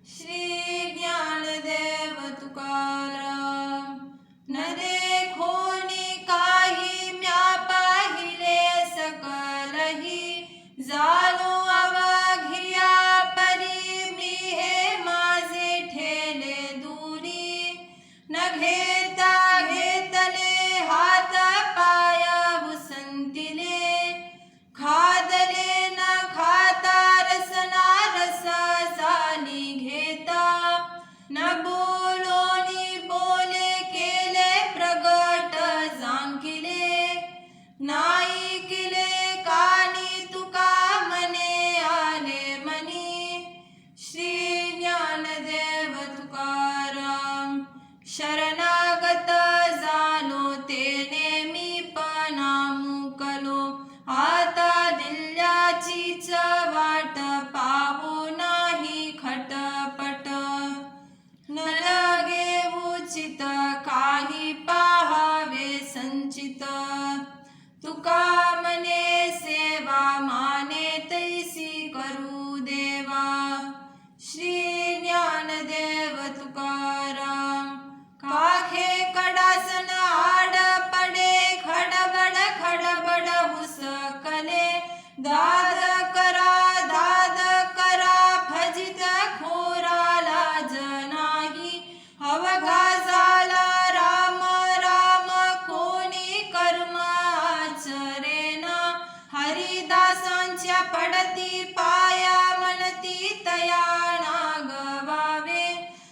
श्री ज्ञानदेव तुकाराम. न देखोनी काही म्या पाहिले सकलही, जाणो अवघिया परी मी हे माझे ठेले दूरी. न घेता घेतले हात पाय उसंतिले, खादले न खाता रसना रसा झाली घेता. न बोलोनी बोले केले प्रगट जांकिले, नाही किले कानी तुका मने आले मनी. श्री ज्ञानदेव तुकाराम. शरणागत झालो ते नेमीपणा मुकलो, आता दिल्याचीच वाट पाहू नाही खटपट. न लगे उचित काही पाहावे संचित, तुका मने सेवा माने तैसी करू देवा. श्री ज्ञानदेव तुकाराम. काखे कडासन आड पडे, खडबड खडबड हुसकले. दाद करा फजित खोराला जनाही. अवघा झाला राम राम कोणी कर्म आचरेना. हरिदासांच्या पडती पाया म्हणती तया नागवावे.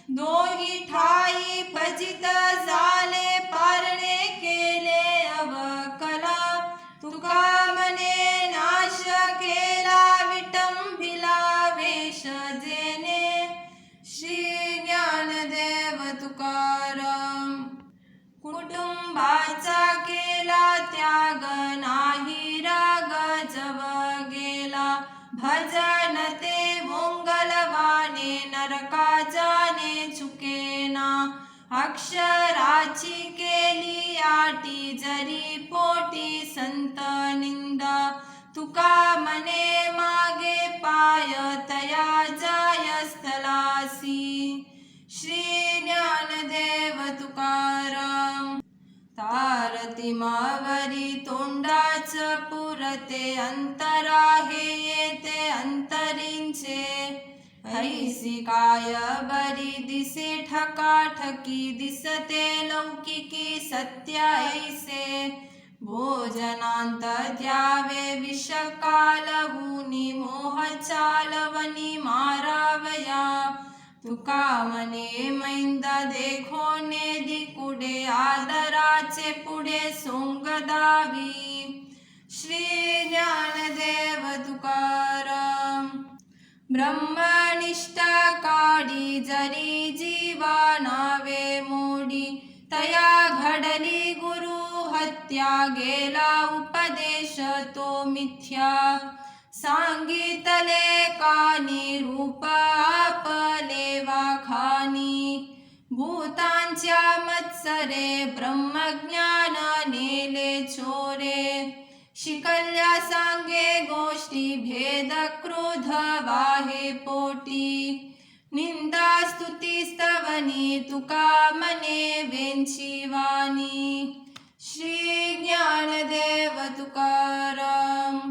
दोही ठाई फजित झाले पारणे केले अवकला. तुका मने नाश केला विटंबिला वेश जेने. श्री ज्ञानदेव तुकाराम. कुटुंबाचा केला त्याग नाही राग जव गेला. भजन ते मोंगलवाने नरका जाणे चुकेना. अक्षराची केली आटी जरी पोटी संत निंदा. तुका मने मागे पाय तया जाय स्थलासी. श्री ज्ञानदेव तुकाराम. तारतिमावरी तोंडाच पुरते अंतरा हे येते अंतरींचे. ऐसी काय बरी दिसे ठकाठकी दिसते लौकिकी सत्य ऐसे. भोजनांत द्यावे विष कालहुनी मोह चालवनी मारावया. तुका मने मैंद देखोने दिकुडे आदराचे पुढे सोंग दावी. श्री ज्ञानदेव तुकाराम. ब्रह्मनिष्ठ काडी जरी जीवा नावे मोडी. तया घडली गुरु हत्या गेला उपदेश तो मिथ्या. सांगितले कानी रूप आपले वाखानी. भूतांच्या मत्सरे ब्रह्मज्ञान नेले चोरे. शिकल्या सांगे गोष्टी भेद क्रोध वाहे पोटी. निंदा स्तुती स्तवनी तुका मने वेंची वाणी. श्री ज्ञानदेव तुकाराम.